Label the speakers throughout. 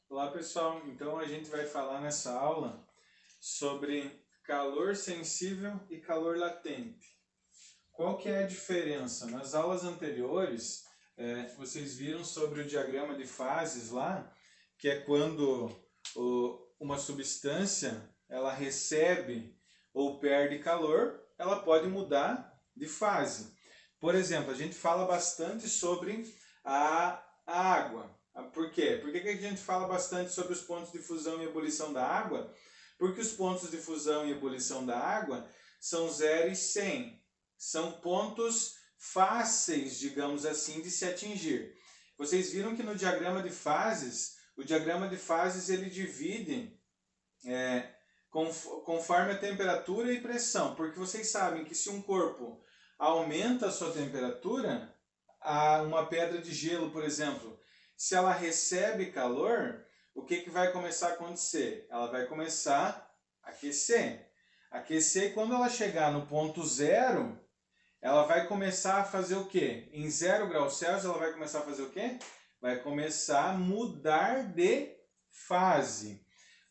Speaker 1: Olá pessoal, então a gente vai falar nessa aula sobre calor sensível e calor latente. Qual que é a diferença? Nas aulas anteriores, vocês viram sobre o diagrama de fases lá, que é quando uma substância ela recebe ou perde calor, ela pode mudar de fase. Por exemplo, a gente fala bastante sobre a água. Por quê? Por que a gente fala bastante sobre os pontos de fusão e ebulição da água? Porque os pontos de fusão e ebulição da água são 0 e 100. São pontos fáceis, digamos assim, de se atingir. Vocês viram que no diagrama de fases, o diagrama de fases ele divide conforme a temperatura e pressão. Porque vocês sabem que se um corpo aumenta a sua temperatura, uma pedra de gelo, por exemplo, se ela recebe calor, o que vai começar a acontecer? Ela vai começar a aquecer. Aquecer, quando ela chegar no ponto zero, ela vai começar a fazer o quê? Em 0 graus Celsius, ela vai começar a fazer o quê? Vai começar a mudar de fase.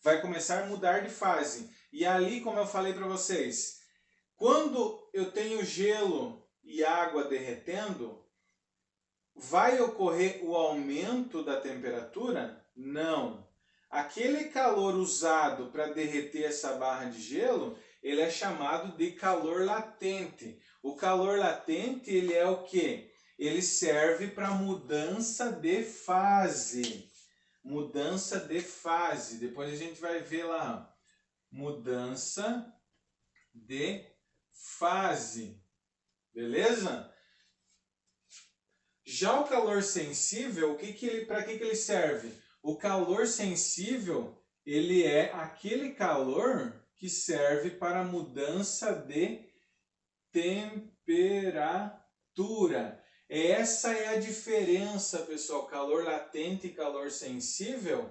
Speaker 1: Vai começar a mudar de fase. E ali, como eu falei para vocês, quando eu tenho gelo e água derretendo, vai ocorrer o aumento da temperatura? Não. Aquele calor usado para derreter essa barra de gelo, ele é chamado de calor latente. O calor latente, ele é o quê? Ele serve para mudança de fase. Mudança de fase. Depois a gente vai ver lá. Mudança de fase. Beleza? Já o calor sensível, para que ele serve? O calor sensível, ele é aquele calor que serve para mudança de temperatura. Essa é a diferença, pessoal, calor latente e calor sensível.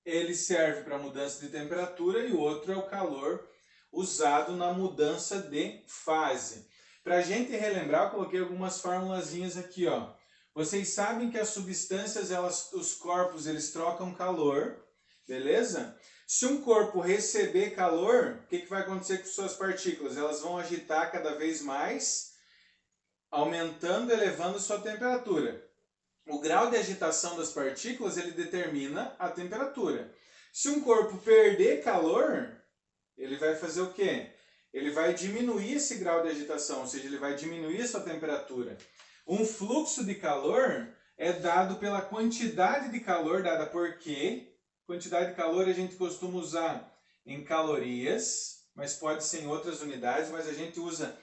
Speaker 1: Ele serve para mudança de temperatura e o outro é o calor usado na mudança de fase. Para a gente relembrar, eu coloquei algumas formulazinhas aqui, ó. Vocês sabem que as substâncias, os corpos, eles trocam calor, beleza? Se um corpo receber calor, o que vai acontecer com suas partículas? Elas vão agitar cada vez mais, aumentando, elevando sua temperatura. O grau de agitação das partículas, ele determina a temperatura. Se um corpo perder calor, ele vai fazer o quê? Ele vai diminuir esse grau de agitação, ou seja, ele vai diminuir a sua temperatura. Um fluxo de calor é dado pela quantidade de calor dada por Q. Quantidade de calor a gente costuma usar em calorias, mas pode ser em outras unidades, mas a gente usa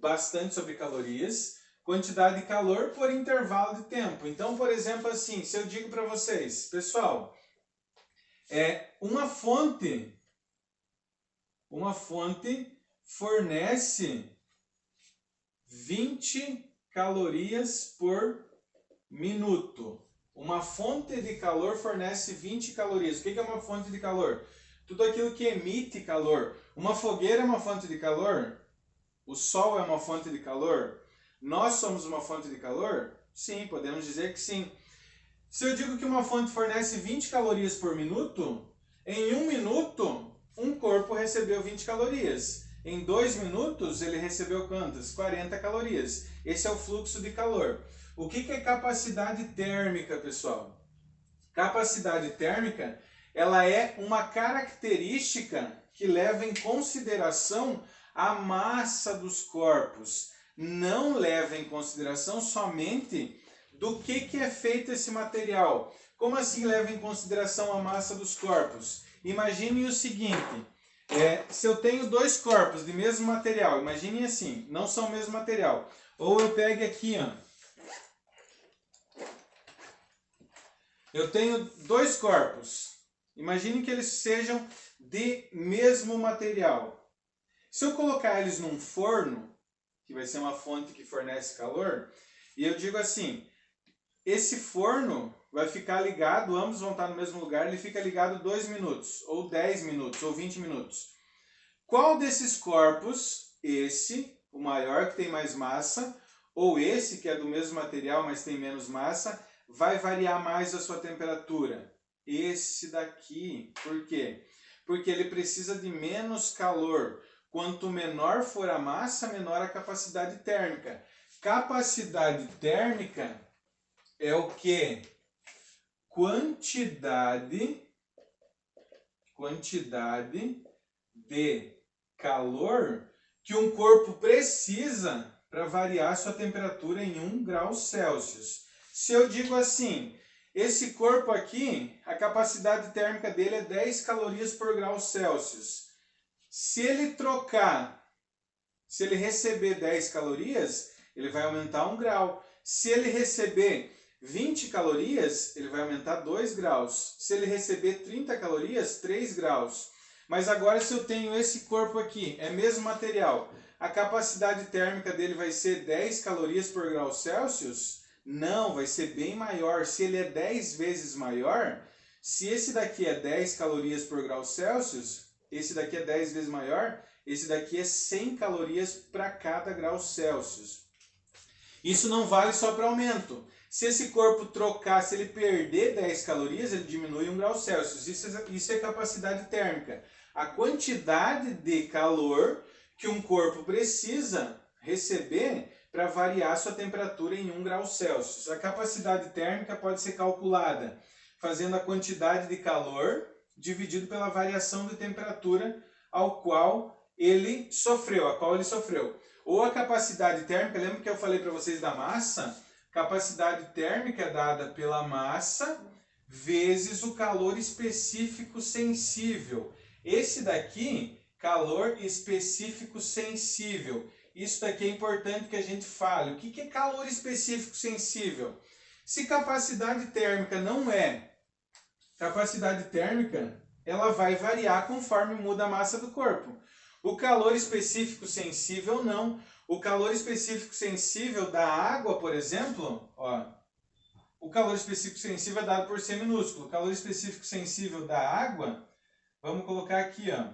Speaker 1: bastante sobre calorias. Quantidade de calor por intervalo de tempo. Então, por exemplo, assim, se eu digo para vocês, pessoal, uma fonte fornece 20 calorias por minuto. Uma fonte de calor fornece 20 calorias. O que é uma fonte de calor? Tudo aquilo que emite calor. Uma fogueira é uma fonte de calor? O sol é uma fonte de calor? Nós somos uma fonte de calor? Sim, podemos dizer que sim. Se eu digo que uma fonte fornece 20 calorias por minuto, em 1 minuto, um corpo recebeu 20 calorias. Em 2 minutos, ele recebeu quantas? 40 calorias. Esse é o fluxo de calor. O que é capacidade térmica, pessoal? Capacidade térmica, ela é uma característica que leva em consideração a massa dos corpos. Não leva em consideração somente do que é feito esse material. Como assim leva em consideração a massa dos corpos? Imagine o seguinte, se eu tenho dois corpos de mesmo material, imagine assim, não são o mesmo material. Ou eu pego aqui, ó, eu tenho dois corpos, imagine que eles sejam de mesmo material. Se eu colocar eles num forno, que vai ser uma fonte que fornece calor, e eu digo assim, esse forno vai ficar ligado, ambos vão estar no mesmo lugar, ele fica ligado 2 minutos, ou 10 minutos, ou 20 minutos. Qual desses corpos, esse, o maior que tem mais massa, ou esse que é do mesmo material, mas tem menos massa, vai variar mais a sua temperatura? Esse daqui. Por quê? Porque ele precisa de menos calor. Quanto menor for a massa, menor a capacidade térmica. Capacidade térmica é o quê? Quantidade de calor que um corpo precisa para variar sua temperatura em 1 grau Celsius. Se eu digo assim, esse corpo aqui, a capacidade térmica dele é 10 calorias por grau Celsius. Se ele receber 10 calorias, ele vai aumentar 1 grau. Se ele receber 20 calorias, ele vai aumentar 2 graus. Se ele receber 30 calorias, 3 graus. Mas agora se eu tenho esse corpo aqui, é mesmo material, a capacidade térmica dele vai ser 10 calorias por grau Celsius? Não, vai ser bem maior. Se ele é 10 vezes maior, se esse daqui é 10 calorias por grau Celsius, esse daqui é 10 vezes maior, esse daqui é 100 calorias para cada grau Celsius. Isso não vale só para aumento. Se esse corpo trocar, se ele perder 10 calorias, ele diminui 1 grau Celsius. Isso é capacidade térmica. A quantidade de calor que um corpo precisa receber para variar sua temperatura em 1 grau Celsius. A capacidade térmica pode ser calculada fazendo a quantidade de calor dividido pela variação de temperatura a qual ele sofreu. Ou a capacidade térmica, lembra que eu falei para vocês da massa? Capacidade térmica é dada pela massa vezes o calor específico sensível. Esse daqui, calor específico sensível. Isso daqui é importante que a gente fale. O que é calor específico sensível? Se capacidade térmica não é capacidade térmica, ela vai variar conforme muda a massa do corpo. O calor específico sensível não. O calor específico sensível da água, por exemplo, ó, o calor específico sensível é dado por C minúsculo. O calor específico sensível da água, vamos colocar aqui, ó.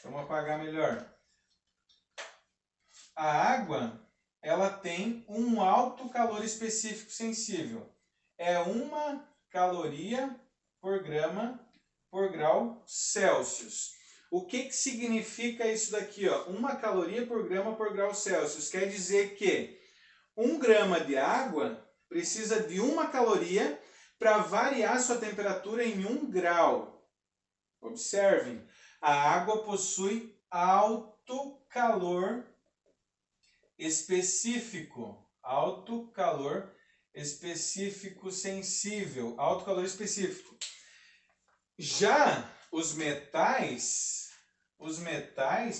Speaker 1: Vamos apagar melhor. A água, ela tem um alto calor específico sensível. É 1 caloria por grama por grau Celsius. O que significa isso daqui? Ó? 1 caloria por grama por grau Celsius. Quer dizer que 1 grama de água precisa de 1 caloria para variar sua temperatura em 1 grau. Observem, a água possui alto calor específico. Alto calor específico sensível. Alto calor específico. Já os metais,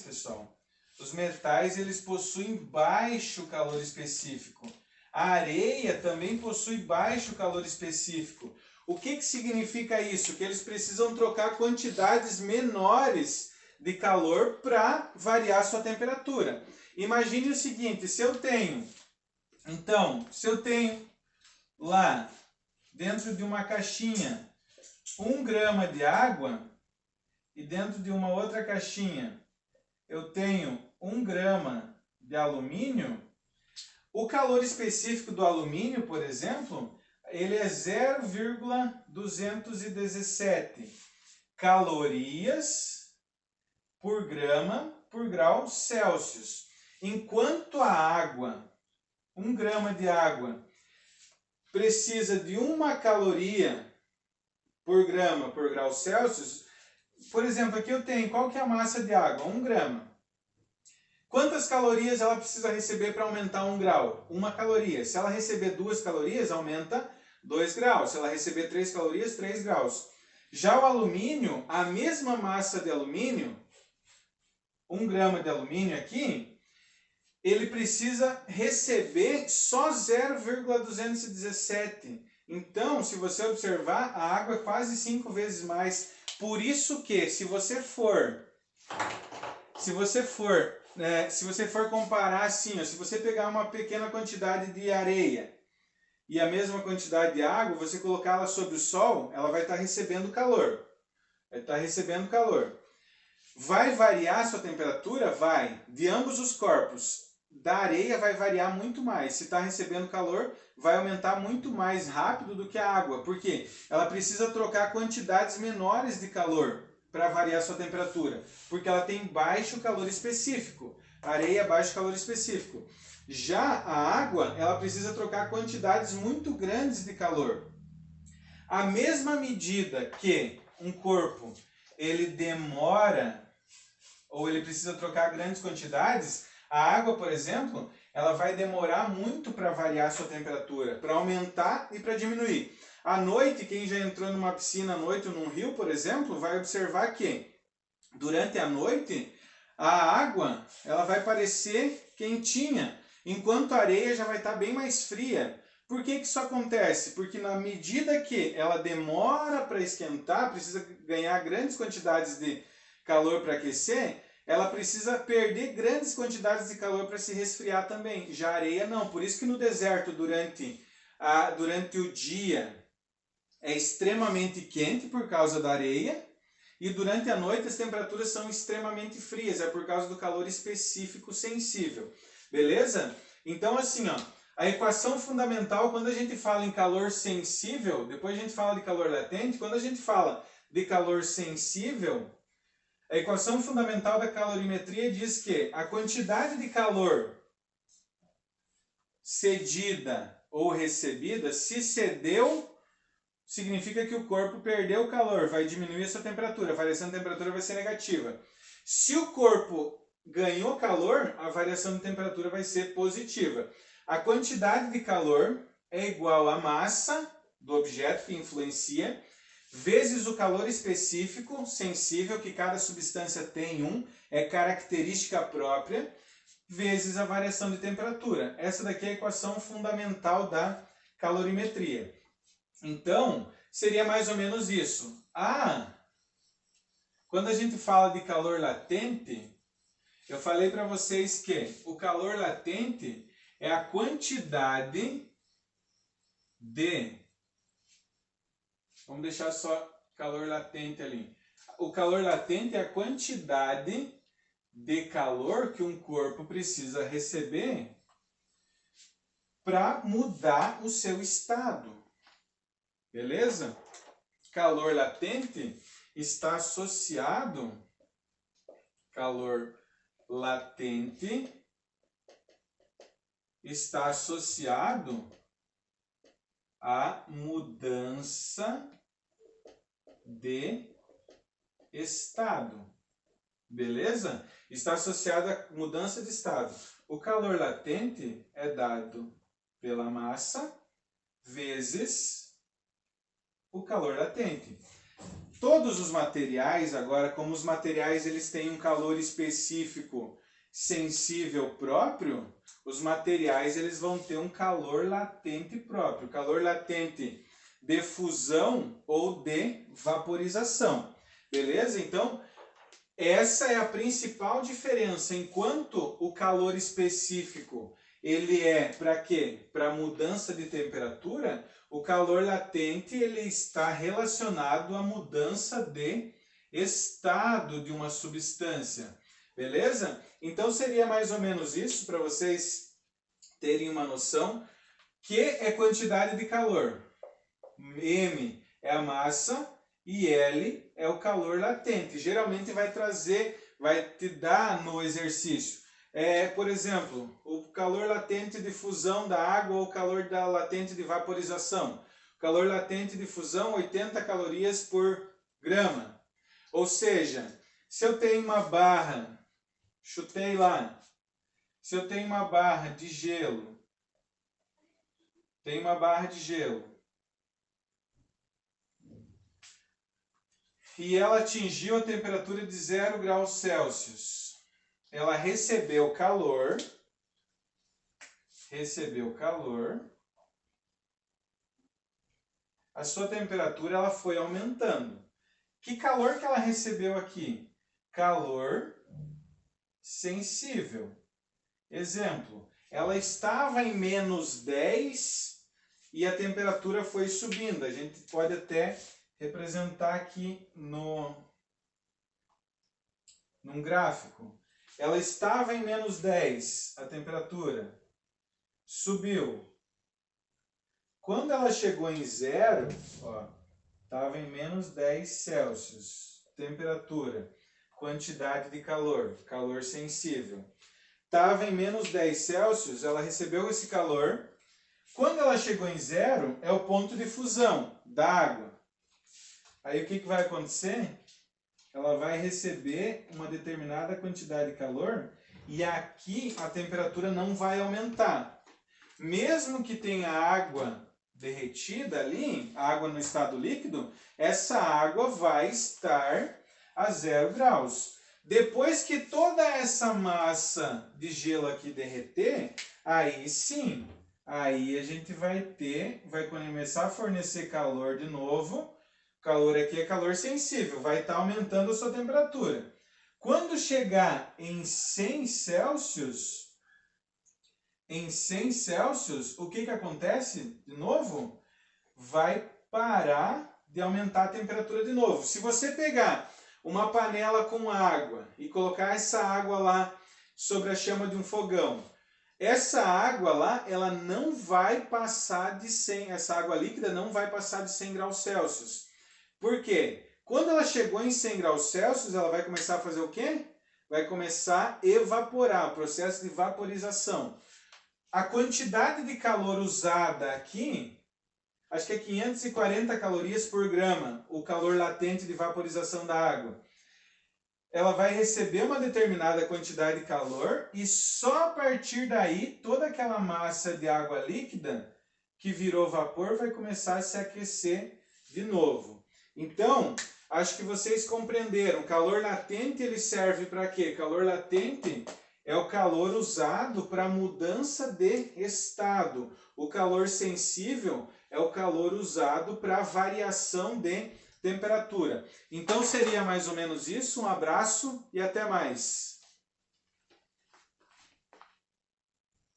Speaker 1: pessoal, os metais eles possuem baixo calor específico. A areia também possui baixo calor específico. O que significa isso? Que eles precisam trocar quantidades menores de calor para variar sua temperatura. Imagine o seguinte, se eu tenho lá dentro de uma caixinha 1 grama de água e dentro de uma outra caixinha eu tenho 1 grama de alumínio, o calor específico do alumínio, por exemplo, ele é 0,217 calorias por grama por grau Celsius. Enquanto a água, 1 grama de água, precisa de 1 caloria por grama por grau Celsius, por exemplo, aqui eu tenho, qual que é a massa de água? 1 grama. Quantas calorias ela precisa receber para aumentar 1 grau? 1 caloria. Se ela receber 2 calorias, aumenta 2 graus. Se ela receber 3 calorias, 3 graus. Já o alumínio, a mesma massa de alumínio, 1 grama de alumínio aqui, ele precisa receber só 0,217. Então, se você observar, a água é quase 5 vezes mais. Por isso que, se você for comparar assim, ó, se você pegar uma pequena quantidade de areia e a mesma quantidade de água, você colocá-la sob o sol, ela vai estar recebendo calor. Vai variar sua temperatura? Vai. De ambos os corpos. da areia vai variar muito mais. Se está recebendo calor, vai aumentar muito mais rápido do que a água. Por quê? Ela precisa trocar quantidades menores de calor para variar sua temperatura. Porque ela tem baixo calor específico. A areia é baixo calor específico. Já a água, ela precisa trocar quantidades muito grandes de calor. A mesma medida que um corpo ele demora ou ele precisa trocar grandes quantidades, a água, por exemplo, ela vai demorar muito para variar sua temperatura, para aumentar e para diminuir. À noite, quem já entrou numa piscina à noite ou num rio, por exemplo, vai observar que durante a noite a água ela vai parecer quentinha, enquanto a areia já vai estar bem mais fria. Por que isso acontece? Porque na medida que ela demora para esquentar, precisa ganhar grandes quantidades de calor para aquecer, ela precisa perder grandes quantidades de calor para se resfriar também. Já a areia não. Por isso que no deserto, durante o dia, é extremamente quente por causa da areia, e durante a noite as temperaturas são extremamente frias, é por causa do calor específico sensível. Beleza? Então assim, ó, a equação fundamental, quando a gente fala em calor sensível, depois a gente fala de calor latente, quando a gente fala de calor sensível, a equação fundamental da calorimetria diz que a quantidade de calor cedida ou recebida, se cedeu, significa que o corpo perdeu calor, vai diminuir a sua temperatura, a variação de temperatura vai ser negativa. Se o corpo ganhou calor, a variação de temperatura vai ser positiva. A quantidade de calor é igual à massa do objeto que influencia, vezes o calor específico, sensível, que cada substância tem é característica própria, vezes a variação de temperatura. Essa daqui é a equação fundamental da calorimetria. Então, seria mais ou menos isso. Quando a gente fala de calor latente, eu falei para vocês que o calor latente é a quantidade de... Vamos deixar só calor latente ali. O calor latente é a quantidade de calor que um corpo precisa receber para mudar o seu estado. Beleza? Calor latente está associado... Calor latente está associado à mudança de estado. Beleza? Está associado à mudança de estado. O calor latente é dado pela massa vezes o calor latente. Todos os materiais, agora, como os materiais eles têm um calor específico sensível próprio, os materiais eles vão ter um calor latente próprio. Calor latente de fusão ou de vaporização. Beleza? Então, essa é a principal diferença. Enquanto o calor específico ele é para quê? Para mudança de temperatura, o calor latente ele está relacionado à mudança de estado de uma substância. Beleza? Então seria mais ou menos isso para vocês terem uma noção. Q é quantidade de calor, M é a massa e L é o calor latente. Geralmente vai te dar no exercício. Por exemplo, o calor latente de fusão da água ou o calor latente de vaporização. O calor latente de fusão, 80 calorias por grama. Ou seja, se eu tenho uma barra, chutei lá, se eu tenho uma barra de gelo, e ela atingiu a temperatura de 0 graus Celsius. Ela recebeu calor, a sua temperatura ela foi aumentando. Que calor que ela recebeu aqui? Calor sensível. Exemplo, ela estava em menos 10 e a temperatura foi subindo. A gente pode até representar aqui num gráfico. ela estava em menos 10, a temperatura. Subiu. Quando ela chegou em zero, ó, estava em menos 10 Celsius. Temperatura, quantidade de calor, calor sensível. Estava em menos 10 Celsius, ela recebeu esse calor. Quando ela chegou em zero, é o ponto de fusão da água. Aí o que vai acontecer? Ela vai receber uma determinada quantidade de calor e aqui a temperatura não vai aumentar. Mesmo que tenha água derretida ali, água no estado líquido, essa água vai estar a 0 graus. Depois que toda essa massa de gelo aqui derreter, aí sim, aí a gente vai começar a fornecer calor de novo. O calor aqui é calor sensível, vai estar aumentando a sua temperatura. Quando chegar em 100 Celsius, o que acontece de novo? Vai parar de aumentar a temperatura de novo. Se você pegar uma panela com água e colocar essa água lá sobre a chama de um fogão, essa água lá, ela não vai passar de 100, essa água líquida não vai passar de 100 graus Celsius. Por quê? Quando ela chegou em 100 graus Celsius, ela vai começar a fazer o quê? Vai começar a evaporar, processo de vaporização. A quantidade de calor usada aqui, acho que é 540 calorias por grama, o calor latente de vaporização da água. Ela vai receber uma determinada quantidade de calor e só a partir daí, toda aquela massa de água líquida que virou vapor vai começar a se aquecer de novo. Então, acho que vocês compreenderam. O calor latente ele serve para quê? Calor latente é o calor usado para mudança de estado. O calor sensível é o calor usado para variação de temperatura. Então seria mais ou menos isso. Um abraço e até mais.